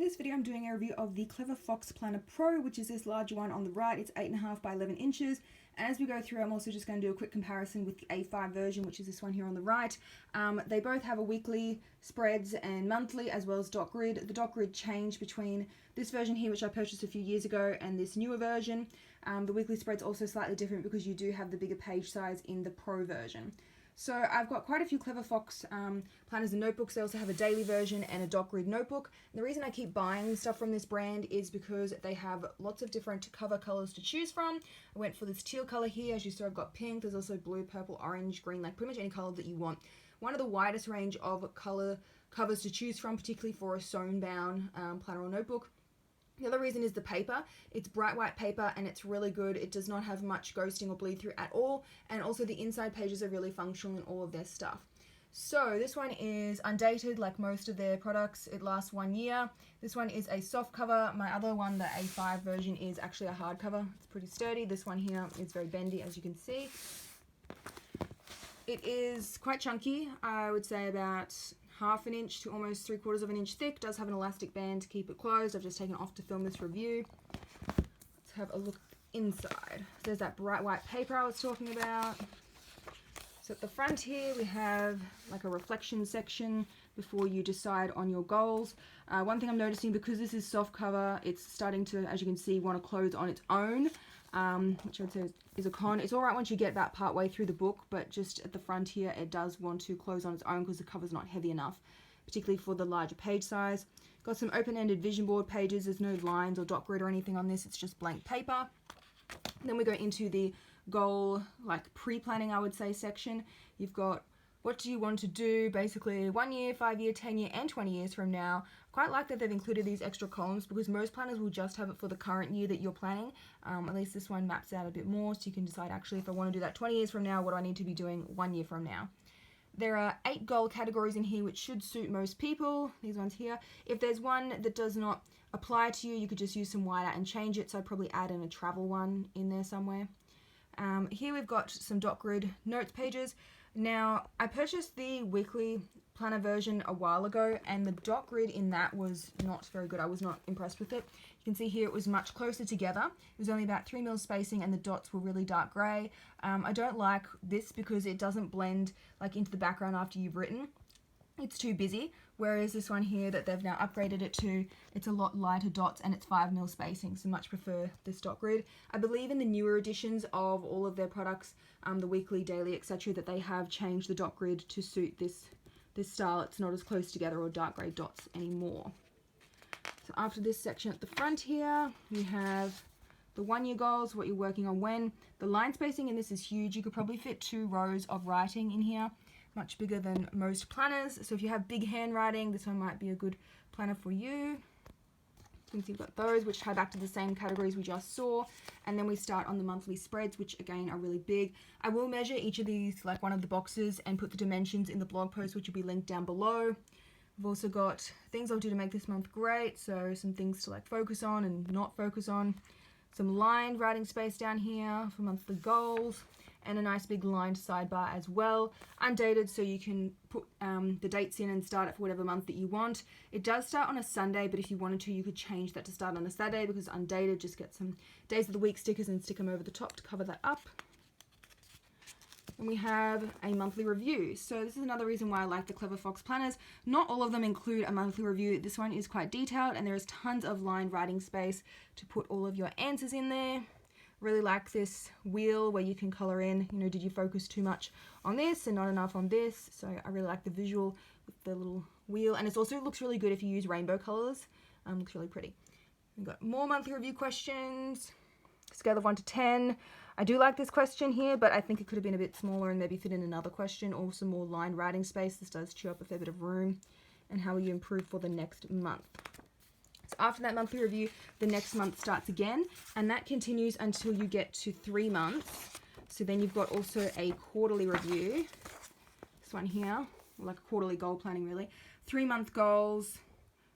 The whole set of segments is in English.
this video I'm doing a review of the Clever Fox Planner Pro, which is this larger one on the right. It's 8.5 by 11 inches. And as we go through, I'm also just going to do a quick comparison with the A5 version, which is this one here on the right. They both have a weekly spreads and monthly, as well as dot grid. The dot grid changed between this version here, which I purchased a few years ago, and this newer version. The weekly spread's also slightly different because you do have the bigger page size in the Pro version. So I've got quite a few Clever Fox planners and notebooks. They also have a daily version and a dot grid notebook. And the reason I keep buying stuff from this brand is because they have lots of different cover colors to choose from. I went for this teal color here. As you saw, I've got pink. There's also blue, purple, orange, green, like pretty much any color that you want. One of the widest range of color covers to choose from, particularly for a sewn bound planner or notebook. The other reason is the paper. It's bright white paper and it's really good. It does not have much ghosting or bleed through at all. And also the inside pages are really functional in all of their stuff. So this one is undated, like most of their products. It lasts 1 year. This one is a soft cover. My other one, the A5 version, is actually a hard cover. It's pretty sturdy. This one here is very bendy, as you can see. It is quite chunky. I would say about ½ an inch to almost 3/4 of an inch thick. Does have an elastic band to keep it closed. I've just taken it off to film this review. Let's have a look inside. There's that bright white paper I was talking about. So at the front here we have like a reflection section before you decide on your goals. One thing I'm noticing, because this is soft cover, it's starting to, as you can see, want to close on its own, which I would say is a con. It's alright once you get about part way through the book, but just at the front here it does want to close on its own because the cover's not heavy enough, particularly for the larger page size. Got some open-ended vision board pages. There's no lines or dot grid or anything on this. It's just blank paper. Then we go into the goal, like pre-planning, I would say, section. You've got what do you want to do, basically 1 year, 5 year, 10 year, and 20 years from now. Quite like that they've included these extra columns because most planners will just have it for the current year that you're planning. At least this one maps out a bit more, so you can decide actually if I want to do that 20 years from now, what do I need to be doing 1 year from now. There are 8 goal categories in here which should suit most people, these ones here. If there's one that does not apply to you, you could just use some whiteout and change it, so I'd probably add in a travel one in there somewhere. Here we've got some dot grid notes pages. Now, I purchased the weekly planner version a while ago, and the dot grid in that was not very good. I was not impressed with it. You can see here it was much closer together. It was only about 3 mil spacing and the dots were really dark grey. I don't like this because it doesn't blend like into the background after you've written. It's too busy, whereas this one here that they've now upgraded it to, it's a lot lighter dots and it's 5 mil spacing, so much prefer this dot grid. I believe in the newer editions of all of their products, the weekly, daily, etc., that they have changed the dot grid to suit this style. It's not as close together or dark grey dots anymore. So after this section at the front here, we have the 1 year goals, what you're working on when. The line spacing in this is huge. You could probably fit 2 rows of writing in here. Much bigger than most planners. So if you have big handwriting, this one might be a good planner for you. You can see we've got those, which tie back to the same categories we just saw. And then we start on the monthly spreads, which again are really big. I will measure each of these, like one of the boxes, and put the dimensions in the blog post, which will be linked down below. We've also got things I'll do to make this month great. So some things to like focus on and not focus on. Some lined writing space down here for monthly goals. And a nice big lined sidebar as well. Undated, so you can put the dates in and start it for whatever month that you want. It does start on a Sunday, but if you wanted to, you could change that to start on a Saturday, because undated, just get some days of the week stickers and stick them over the top to cover that up. And we have a monthly review. So this is another reason why I like the Clever Fox planners. Not all of them include a monthly review. This one is quite detailed and there is tons of lined writing space to put all of your answers in there. Really like this wheel where you can color in, you know, did you focus too much on this and not enough on this? So I really like the visual with the little wheel, and it also looks really good if you use rainbow colors. Looks really pretty. We've got more monthly review questions. Scale of 1 to 10. I do like this question here, but I think it could have been a bit smaller and maybe fit in another question or some more lined writing space. This does chew up a fair bit of room. And how will you improve for the next month? So after that monthly review, the next month starts again, and that continues until you get to 3 months. So then you've got also a quarterly review. This one here, like a quarterly goal planning really. 3-month goals,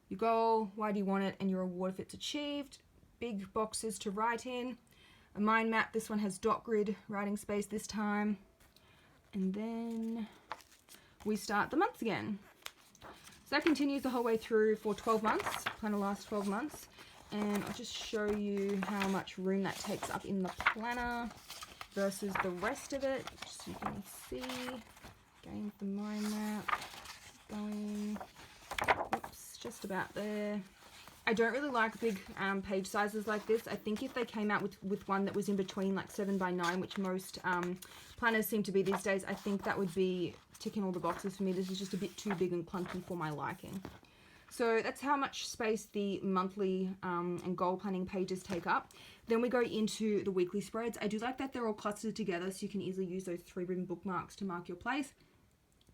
your goal, why do you want it, and your reward if it's achieved. Big boxes to write in. A mind map, this one has dot grid writing space this time. And then we start the months again. So that continues the whole way through for 12 months. Planner lasts 12 months. And I'll just show you how much room that takes up in the planner versus the rest of it, just so you can see. Again with the mind map going, oops, just about there. I don't really like big page sizes like this. I think if they came out with one that was in between like 7x9, which most planners seem to be these days, I think that would be ticking all the boxes for me. This is just a bit too big and clunky for my liking. So that's how much space the monthly and goal planning pages take up. Then we go into the weekly spreads. I do like that they're all clustered together so you can easily use those 3 ribbon bookmarks to mark your place.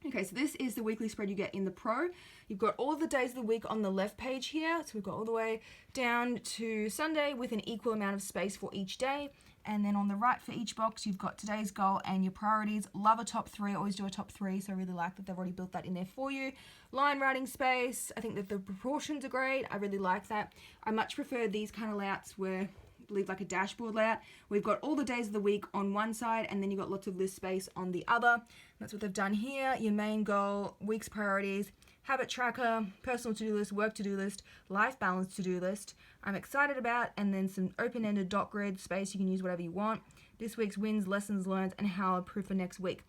Okay, so this is the weekly spread you get in the Pro. You've got all the days of the week on the left page here. So we've got all the way down to Sunday with an equal amount of space for each day. And then on the right for each box, you've got today's goal and your priorities. Love a top 3, always do a top 3. So I really like that they've already built that in there for you. Line writing space, I think that the proportions are great. I really like that. I much prefer these kind of layouts where leave like a dashboard layout. We've got all the days of the week on one side and then you've got lots of list space on the other. That's what they've done here. Your main goal, week's priorities, habit tracker, personal to-do list, work to-do list, life balance to-do list, I'm excited about, and then some open-ended dot grid space. You can use whatever you want. This week's wins, lessons learned, and how I improve for next week.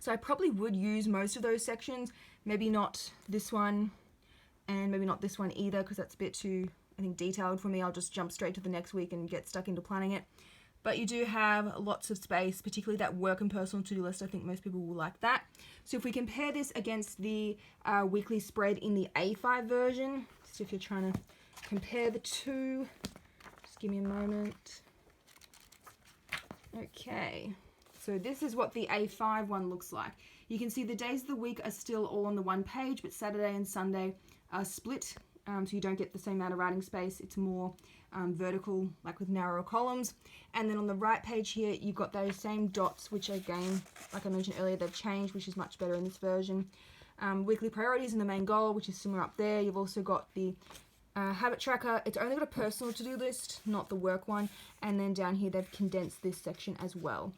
So I probably would use most of those sections, maybe not this one and maybe not this one either because that's a bit too, I think, detailed for me. I'll just jump straight to the next week and get stuck into planning it. But you do have lots of space, particularly that work and personal to-do list. I think most people will like that. So if we compare this against the weekly spread in the A5 version, so if you're trying to compare the two, just give me a moment. Okay, so this is what the A5 one looks like. You can see the days of the week are still all on the one page, but Saturday and Sunday are split. So you don't get the same amount of writing space. It's more vertical, like with narrower columns. And then on the right page here, you've got those same dots, which again, like I mentioned earlier, they've changed, which is much better in this version. Weekly priorities and the main goal, which is similar up there. You've also got the habit tracker. It's only got a personal to-do list, not the work one. And then down here, they've condensed this section as well.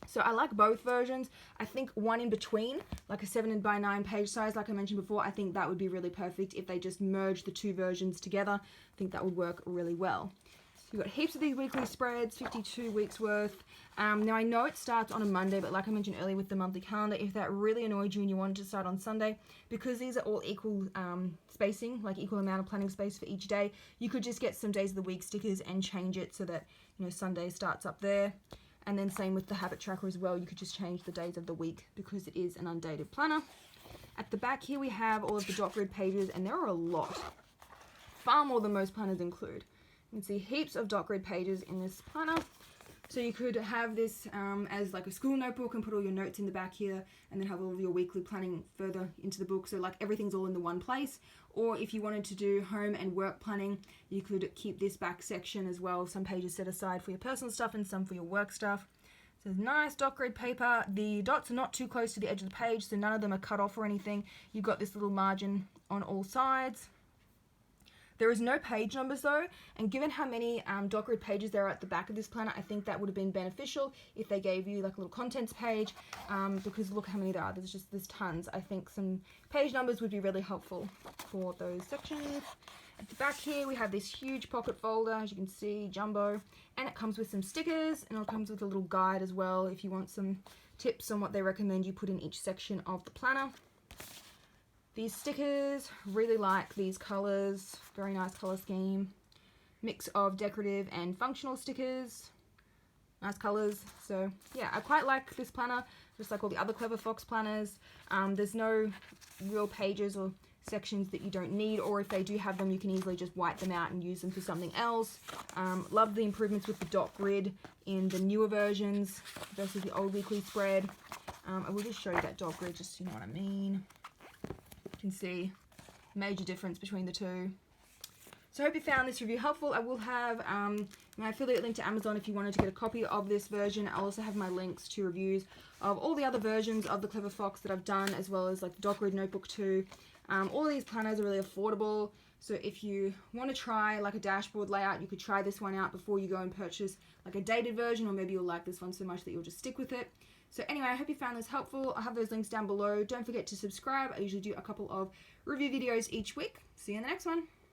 So I like both versions. I think one in between, like a 7x9 page size, like I mentioned before, I think that would be really perfect if they just merged the two versions together. I think that would work really well. So you've got heaps of these weekly spreads, 52 weeks worth. Now I know it starts on a Monday, but like I mentioned earlier with the monthly calendar, if that really annoyed you and you wanted to start on Sunday, because these are all equal spacing, like equal amount of planning space for each day, you could just get some days of the week stickers and change it so that, you know, Sunday starts up there. And then same with the habit tracker as well. You could just change the days of the week because it is an undated planner. At the back here we have all of the dot grid pages, and there are a lot. Far more than most planners include. You can see heaps of dot grid pages in this planner. So you could have this as like a school notebook and put all your notes in the back here and then have all of your weekly planning further into the book. So like everything's all in the one place. Or if you wanted to do home and work planning, you could keep this back section as well. Some pages set aside for your personal stuff and some for your work stuff. So there's nice dot grid paper. The dots are not too close to the edge of the page, so none of them are cut off or anything. You've got this little margin on all sides. There is no page numbers though, and given how many dot grid pages there are at the back of this planner, I think that would have been beneficial if they gave you like a little contents page, because look how many there are. There's tons. I think some page numbers would be really helpful for those sections. At the back here we have this huge pocket folder, as you can see, jumbo, and it comes with some stickers, and it comes with a little guide as well if you want some tips on what they recommend you put in each section of the planner. These stickers, really like these colors, very nice color scheme. Mix of decorative and functional stickers, nice colors. So yeah, I quite like this planner, just like all the other Clever Fox planners. There's no real pages or sections that you don't need, or if they do have them, you can easily just wipe them out and use them for something else. Love the improvements with the dot grid in the newer versions versus the old weekly spread. I will just show you that dot grid just so you know what I mean. Can see major difference between the two. So I hope you found this review helpful. I will have my affiliate link to Amazon if you wanted to get a copy of this version. I'll also have my links to reviews of all the other versions of the Clever Fox that I've done, as well as like the dot grid notebook too. All these planners are really affordable, so if you want to try like a dashboard layout, you could try this one out before you go and purchase like a dated version, or maybe you'll like this one so much that you'll just stick with it. So anyway, I hope you found this helpful. I'll have those links down below. Don't forget to subscribe. I usually do a couple of review videos each week. See you in the next one.